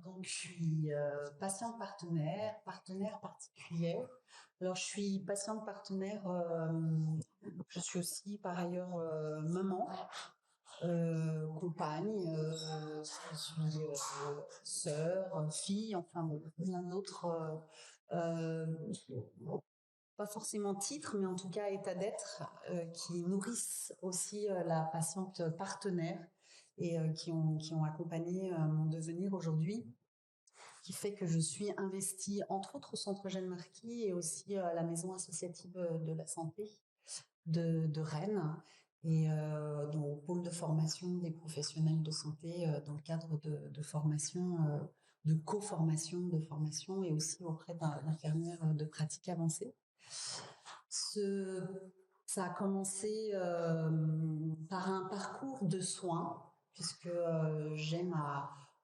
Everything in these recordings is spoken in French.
Donc, je suis patiente partenaire particulier. Alors, je suis patiente partenaire. Je suis aussi par ailleurs maman, compagne. Je suis sœur, fille, enfin bon, plein d'autres. Euh, Pas forcément titre, mais en tout cas état d'être, qui nourrissent aussi la patiente partenaire et qui ont accompagné mon devenir aujourd'hui, qui fait que je suis investie entre autres au Centre Jeanne Marquis et aussi à la Maison associative de la santé de Rennes et au pôle de formation des professionnels de santé dans le cadre de formation, de co-formation, de formation et aussi auprès d'infirmières de pratique avancée. Ce, Ça a commencé par un parcours de soins, puisque j'aime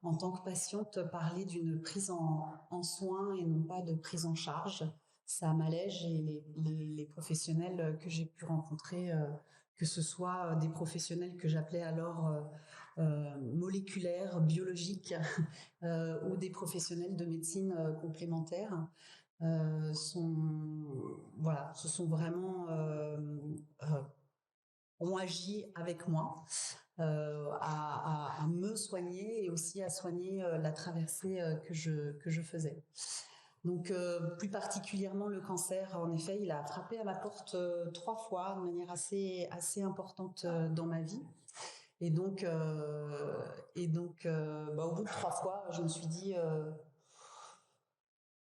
en tant que patiente parler d'une prise en soins et non pas de prise en charge. Ça m'allège et les professionnels que j'ai pu rencontrer, que ce soit des professionnels que j'appelais alors moléculaires, biologiques, ou des professionnels de médecine complémentaire, se sont vraiment ont agi avec moi à me soigner et aussi à soigner la traversée que je faisais. Donc, plus particulièrement le cancer, en effet, il a frappé à ma porte 3 fois de manière assez importante dans ma vie. Au bout de 3 fois, je me suis dit,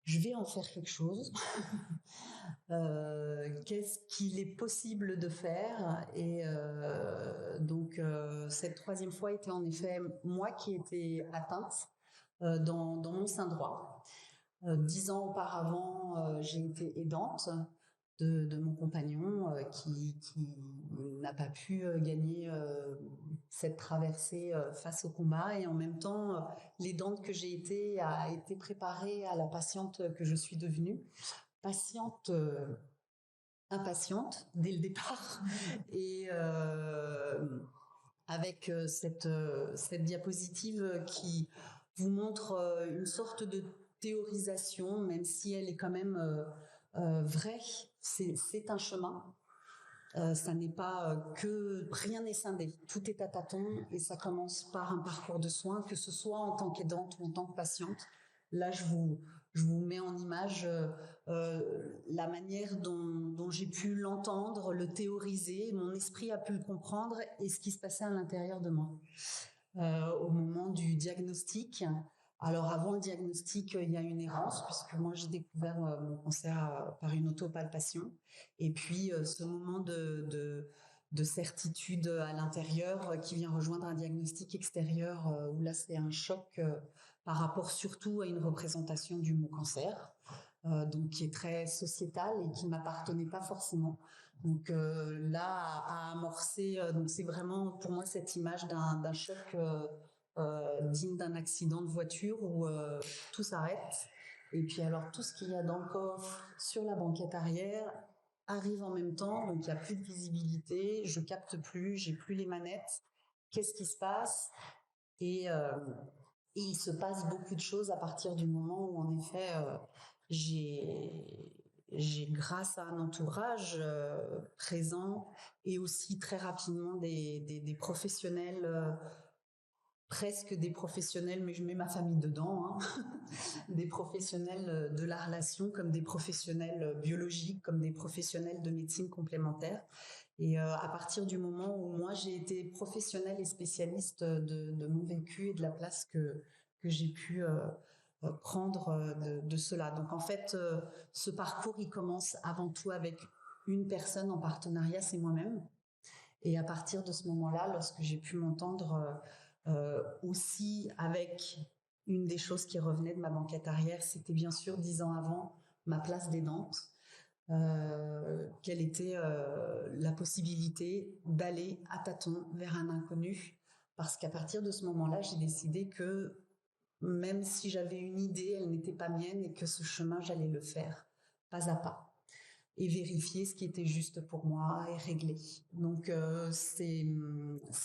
je vais en faire quelque chose. Qu'est-ce qu'il est possible de faire? Et cette 3e fois était en effet moi qui étais atteinte dans mon sein droit. 10 ans auparavant, j'ai été aidante de mon compagnon qui n'a pas pu gagner cette traversée face au combat. Et en même temps, l'aidante que j'ai été a été préparée à la patiente que je suis devenue. Patiente, impatiente dès le départ. Et avec cette diapositive qui vous montre une sorte de théorisation, même si elle est quand même vraie. C'est un chemin. Ça n'est pas que rien n'est scindé, tout est à tâtons et ça commence par un parcours de soins, que ce soit en tant qu'aidante ou en tant que patiente. Là, je vous mets en image la manière dont j'ai pu l'entendre, le théoriser, mon esprit a pu le comprendre et ce qui se passait à l'intérieur de moi. Au moment du diagnostic. Alors avant le diagnostic, il y a une errance puisque moi j'ai découvert mon cancer par une autopalpation et puis ce moment de certitude à l'intérieur qui vient rejoindre un diagnostic extérieur où là c'est un choc par rapport surtout à une représentation du mot cancer, donc qui est très sociétal et qui m'appartenait pas forcément. Donc là, à amorcer, donc c'est vraiment pour moi cette image d'un choc digne d'un accident de voiture où tout s'arrête. Et puis alors tout ce qu'il y a dans le coffre, sur la banquette arrière, arrive en même temps. Donc il n'y a plus de visibilité, je capte plus, j'ai plus les manettes. Qu'est-ce qui se passe? Et il se passe beaucoup de choses à partir du moment où en effet j'ai grâce à un entourage présent et aussi très rapidement des professionnels, presque des professionnels, mais je mets ma famille dedans, hein, des professionnels de la relation comme des professionnels biologiques, comme des professionnels de médecine complémentaire. Et à partir du moment où moi j'ai été professionnelle et spécialiste de mon vécu et de la place que j'ai pu prendre de cela. Donc en fait, ce parcours, il commence avant tout avec une personne en partenariat, c'est moi-même. Et à partir de ce moment-là, lorsque j'ai pu m'entendre aussi avec une des choses qui revenait de ma banquette arrière, c'était bien sûr 10 ans avant ma place d'aidante. Quelle était la possibilité d'aller à tâtons vers un inconnu, parce qu'à partir de ce moment-là, j'ai décidé que même si j'avais une idée, elle n'était pas mienne et que ce chemin, j'allais le faire pas à pas et vérifier ce qui était juste pour moi et régler. Donc c'est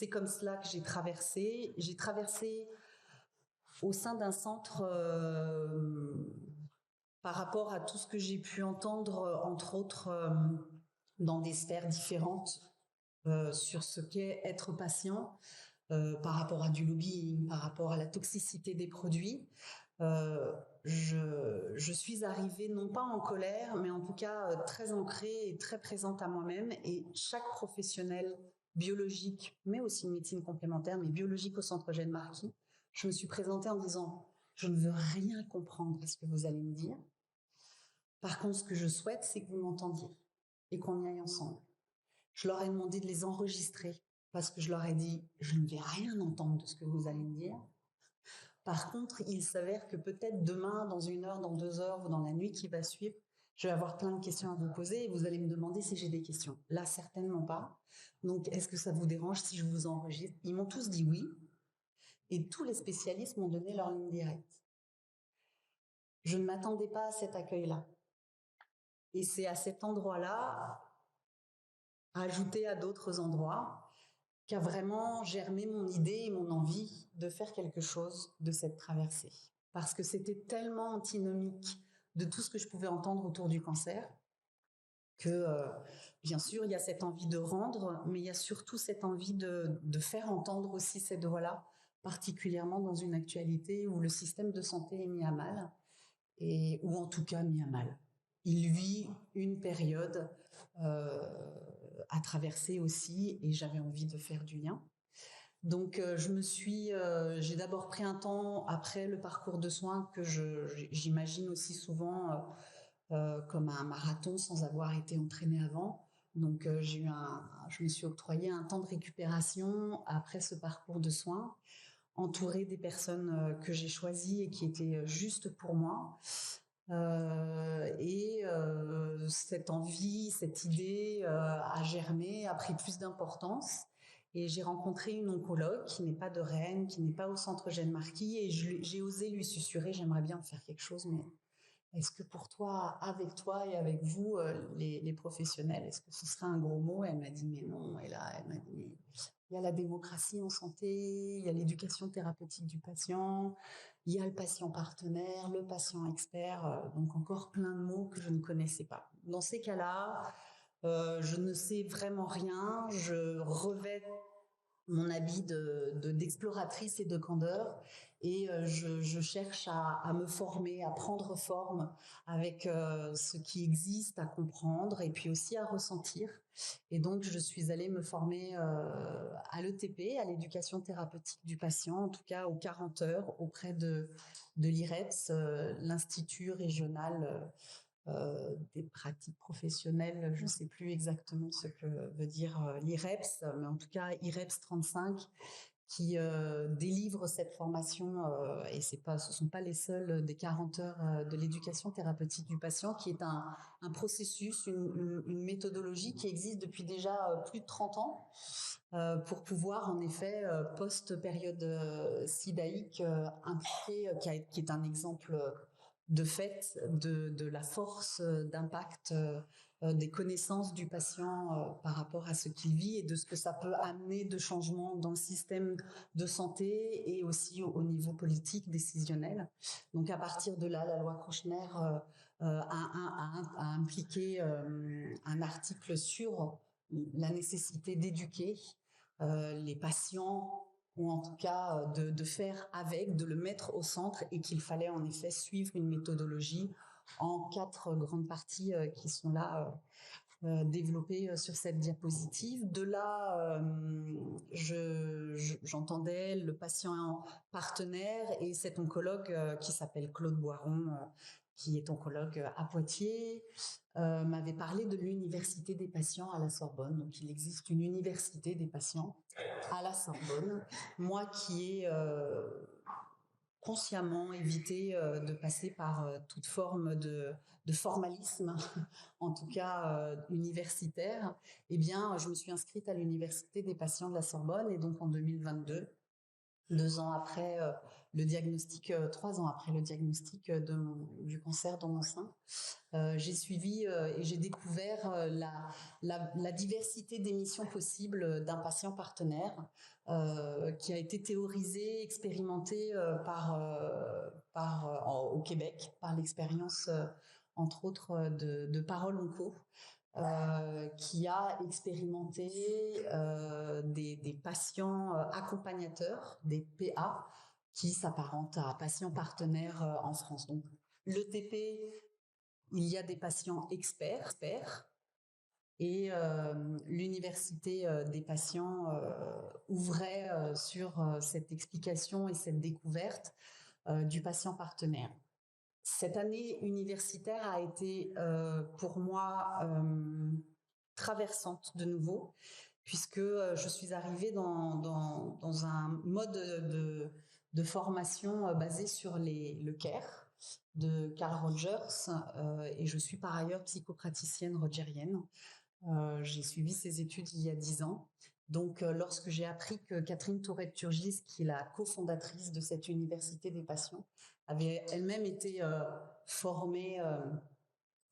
comme cela que j'ai traversé. J'ai traversé au sein d'un centre, par rapport à tout ce que j'ai pu entendre, entre autres, dans des sphères différentes, sur ce qu'est être patient, par rapport à du lobbying, par rapport à la toxicité des produits, je suis arrivée non pas en colère, mais en tout cas très ancrée et très présente à moi-même. Et chaque professionnel biologique, mais aussi une médecine complémentaire, mais biologique au centre Eugène Marquis, je me suis présentée en disant « Je ne veux rien comprendre à ce que vous allez me dire. Par contre, ce que je souhaite, c'est que vous m'entendiez et qu'on y aille ensemble. » Je leur ai demandé de les enregistrer parce que je leur ai dit « Je ne vais rien entendre de ce que vous allez me dire. » Par contre, il s'avère que peut-être demain, dans 1 heure, dans 2 heures ou dans la nuit qui va suivre, je vais avoir plein de questions à vous poser et vous allez me demander si j'ai des questions. Là, certainement pas. Donc, est-ce que ça vous dérange si je vous enregistre? Ils m'ont tous dit oui et tous les spécialistes m'ont donné leur ligne directe. Je ne m'attendais pas à cet accueil-là. Et c'est à cet endroit-là, ajouté à d'autres endroits, qu'a vraiment germé mon idée et mon envie de faire quelque chose de cette traversée. Parce que c'était tellement antinomique de tout ce que je pouvais entendre autour du cancer que, bien sûr, il y a cette envie de rendre, mais il y a surtout cette envie de faire entendre aussi cette voix-là, particulièrement dans une actualité où le système de santé est mis à mal, ou en tout cas mis à mal. Il vit une période à traverser aussi, et j'avais envie de faire du lien. Donc, j'ai d'abord pris un temps après le parcours de soins que j'imagine aussi souvent comme un marathon sans avoir été entraînée avant. Donc, je me suis octroyé un temps de récupération après ce parcours de soins, entourée des personnes que j'ai choisies et qui étaient justes pour moi. Cette envie, cette idée a germé, a pris plus d'importance. Et j'ai rencontré une oncologue qui n'est pas de Rennes, qui n'est pas au centre Eugène Marquis, et j'ai osé lui susurrer, j'aimerais bien faire quelque chose, mais est-ce que pour toi, avec toi et avec vous, les professionnels, est-ce que ce serait un gros mot? Elle m'a dit, mais non. Et là, elle m'a dit, il y a la démocratie en santé, il y a l'éducation thérapeutique du patient, il y a le patient partenaire, le patient expert, donc encore plein de mots que je ne connaissais pas. Dans ces cas-là, je ne sais vraiment rien, je revêt mon habit d'exploratrice et de candeur, et je cherche à me former, à prendre forme avec ce qui existe, à comprendre et puis aussi à ressentir. Et donc, je suis allée me former à l'ETP, à l'éducation thérapeutique du patient, en tout cas aux 40 heures auprès de l'IREPS, l'Institut régional des pratiques professionnelles, je ne sais plus exactement ce que veut dire l'IREPS, mais en tout cas IREPS 35, qui délivre cette formation, et ce sont pas les seuls des 40 heures de l'éducation thérapeutique du patient, qui est un processus, une méthodologie qui existe depuis déjà plus de 30 ans, pour pouvoir en effet, post-période sidaïque, impliquer, qui est un exemple de fait de la force d'impact des connaissances du patient par rapport à ce qu'il vit et de ce que ça peut amener de changements dans le système de santé et aussi au niveau politique décisionnel. Donc à partir de là, la loi Kouchner a impliqué un article sur la nécessité d'éduquer les patients, ou en tout cas de faire avec, de le mettre au centre, et qu'il fallait en effet suivre une méthodologie en 4 grandes parties qui sont là développées sur cette diapositive. De là, j'entendais le patient partenaire et cet oncologue qui s'appelle Claude Boiron, qui est oncologue à Poitiers, m'avait parlé de l'université des patients à la Sorbonne. Donc, il existe une université des patients à la Sorbonne. Moi qui ai consciemment évité de passer par toute forme de formalisme, en tout cas universitaire, eh bien, je me suis inscrite à l'université des patients de la Sorbonne, et donc en 2022, 2 ans après le diagnostic, 3 ans après le diagnostic du cancer dans mon sein. J'ai suivi et j'ai découvert la diversité des missions possibles d'un patient partenaire qui a été théorisée, expérimentée au Québec par l'expérience, entre autres, de Parole Onco, qui a expérimenté des patients accompagnateurs, des PA, qui s'apparentent à patients partenaires en France. Donc, l'ETP, il y a des patients experts et l'université des patients ouvrait sur cette explication et cette découverte du patient partenaire. Cette année universitaire a été pour moi traversante de nouveau, puisque je suis arrivée dans un mode de formation basé sur le CARE de Carl Rogers, et je suis par ailleurs psychopraticienne rogerienne. J'ai suivi ces études il y a 10 ans. Donc, lorsque j'ai appris que Catherine Tourette-Turgis, qui est la cofondatrice de cette université des patients, avait elle-même été formée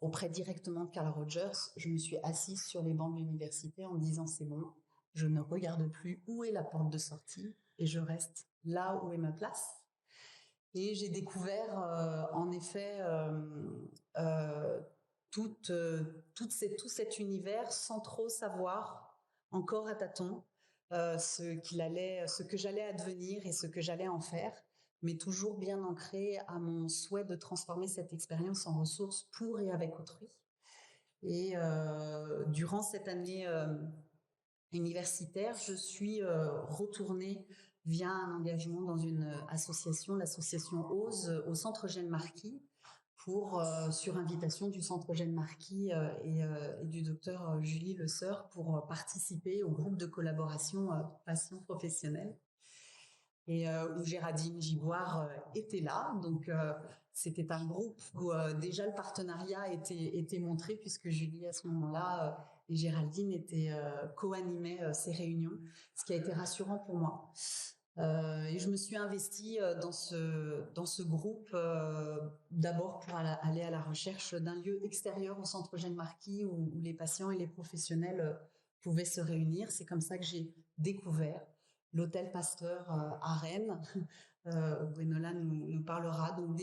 auprès directement de Carl Rogers, je me suis assise sur les bancs de l'université en me disant c'est bon, je ne regarde plus où est la porte de sortie et je reste là où est ma place. Et j'ai découvert en effet tout cet univers sans trop savoir, encore à tâtons, ce que j'allais advenir et ce que j'allais en faire, mais toujours bien ancré à mon souhait de transformer cette expérience en ressources pour et avec autrui. Et durant cette année universitaire, je suis retournée via un engagement dans une association, l'association OSE, au Centre Eugène Marquis, sur invitation du Centre Eugène Marquis et du docteur Julie Le Seur, pour participer au groupe de collaboration patients professionnels. Et où Géraldine Giboire était là. Donc, c'était un groupe où déjà le partenariat était montré, puisque Julie, à ce moment-là, et Géraldine co-animaient ces réunions, ce qui a été rassurant pour moi. Et je me suis investie dans ce groupe, d'abord pour aller à la recherche d'un lieu extérieur au Centre Eugène Marquis où les patients et les professionnels pouvaient se réunir. C'est comme ça que j'ai découvert l'Hôtel Pasteur à Rennes, où Gwenola nous parlera. Donc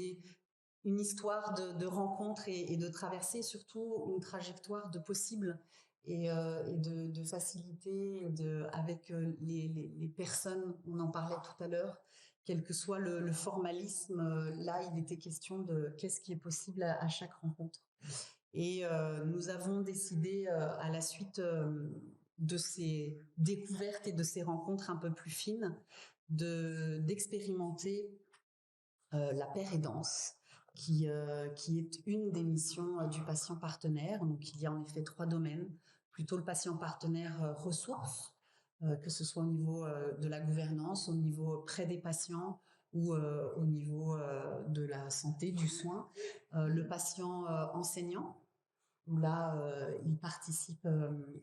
une histoire de rencontres et de traversées, surtout une trajectoire de possibles et de facilité avec les personnes. On en parlait tout à l'heure, quel que soit le formalisme, là il était question de qu'est-ce qui est possible à chaque rencontre. Et nous avons décidé à la suite de ces découvertes et de ces rencontres un peu plus fines d'expérimenter la paire aidance, qui est une des missions du patient partenaire. Donc, il y a en effet 3 domaines. Plutôt le patient partenaire ressources, que ce soit au niveau de la gouvernance, au niveau près des patients ou au niveau de la santé, du soin. Le patient enseignant, où là, il participe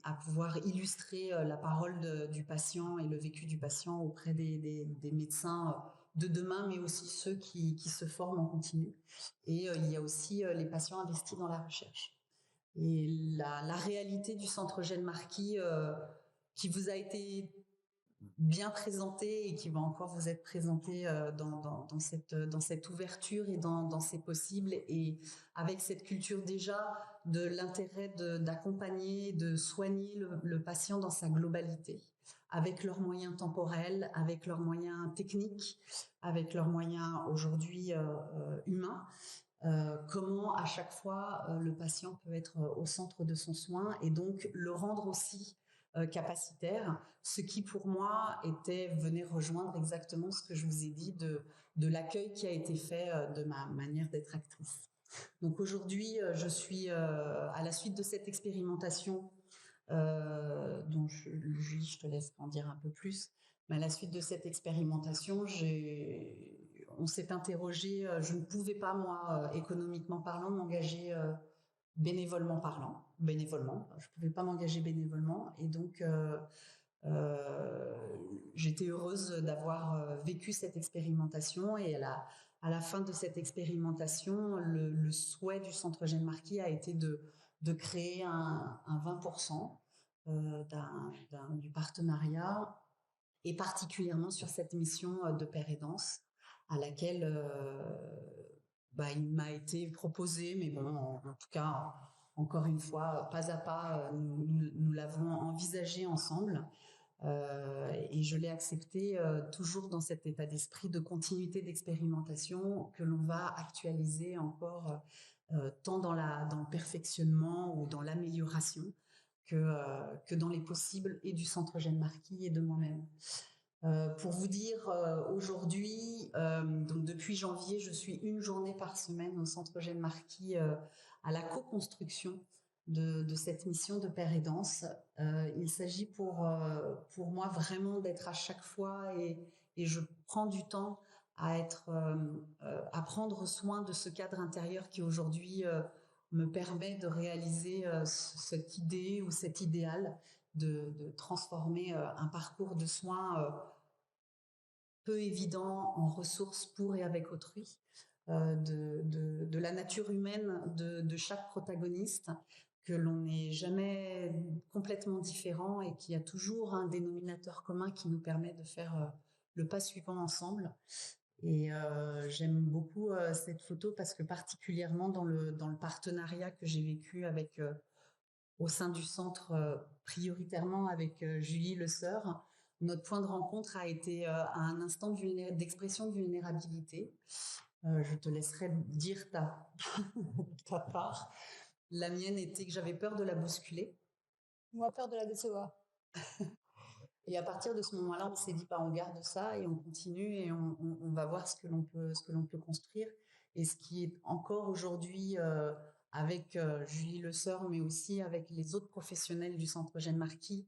à pouvoir illustrer la parole du patient et le vécu du patient auprès des médecins de demain, mais aussi ceux qui se forment en continu. Et il y a aussi les patients investis dans la recherche. Et la réalité du Centre Eugène Marquis, qui vous a été bien présentée et qui va encore vous être présentée dans cette ouverture et dans ces possibles, et avec cette culture déjà de l'intérêt d'accompagner, de soigner le patient dans sa globalité, avec leurs moyens temporels, avec leurs moyens techniques, avec leurs moyens aujourd'hui humains. Comment à chaque fois le patient peut être au centre de son soin et donc le rendre aussi capacitaire, ce qui pour moi venait rejoindre exactement ce que je vous ai dit de l'accueil qui a été fait de ma manière d'être actrice. Donc aujourd'hui, je suis à la suite de cette expérimentation, dont Julie, je te laisse en dire un peu plus, mais à la suite de cette expérimentation, on s'est interrogé, je ne pouvais pas, moi, économiquement parlant, m'engager bénévolement, je ne pouvais pas m'engager bénévolement, et donc j'étais heureuse d'avoir vécu cette expérimentation et à la fin de cette expérimentation, le souhait du Centre Jeanne Marquis a été de créer un 20% du partenariat et particulièrement sur cette mission de Père et Danse à laquelle il m'a été proposé, mais bon, en tout cas, encore une fois, pas à pas, nous l'avons envisagé ensemble. Et je l'ai accepté toujours dans cet état d'esprit de continuité d'expérimentation que l'on va actualiser encore tant dans le perfectionnement ou dans l'amélioration que dans les possibles et du Centre Jeanne Marquis et de moi-même. Pour vous dire, aujourd'hui, donc depuis janvier, je suis une journée par semaine au Centre Jeanne Marquis à la co-construction de cette mission de Père et Danse. Il s'agit pour moi vraiment d'être à chaque fois et je prends du temps à prendre soin de ce cadre intérieur qui aujourd'hui me permet de réaliser cette idée ou cet idéal de transformer un parcours de soins peu évident en ressources pour et avec autrui, de la nature humaine de chaque protagoniste, que l'on n'est jamais complètement différent et qu'il y a toujours un dénominateur commun qui nous permet de faire le pas suivant ensemble. Et j'aime beaucoup cette photo parce que particulièrement dans le partenariat que j'ai vécu avec au sein du centre, prioritairement avec Julie Le Sœur, notre point de rencontre a été à un instant d'expression de vulnérabilité. Je te laisserai dire ta, ta part. La mienne était que j'avais peur de la bousculer. Moi, peur de la décevoir. Et à partir de ce moment-là, on s'est dit, on garde ça et on continue et on va voir ce que l'on peut construire. Et ce qui est encore aujourd'hui, avec Julie Le Sœur, mais aussi avec les autres professionnels du Centre Jeanne Marquis,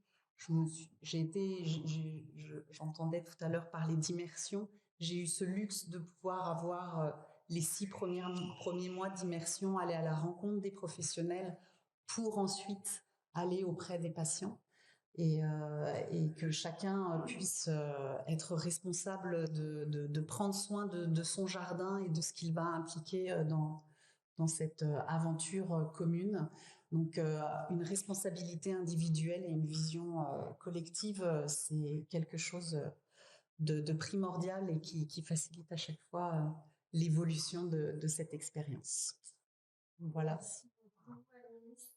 j'entendais tout à l'heure parler d'immersion. J'ai eu ce luxe de pouvoir avoir les 6 premiers mois d'immersion, aller à la rencontre des professionnels pour ensuite aller auprès des patients. Et que chacun puisse être responsable de prendre soin de son jardin et de ce qu'il va impliquer dans cette aventure commune. Donc une responsabilité individuelle et une vision collective, c'est quelque chose de primordial et qui facilite à chaque fois l'évolution de cette expérience. Voilà. Merci beaucoup, Alice.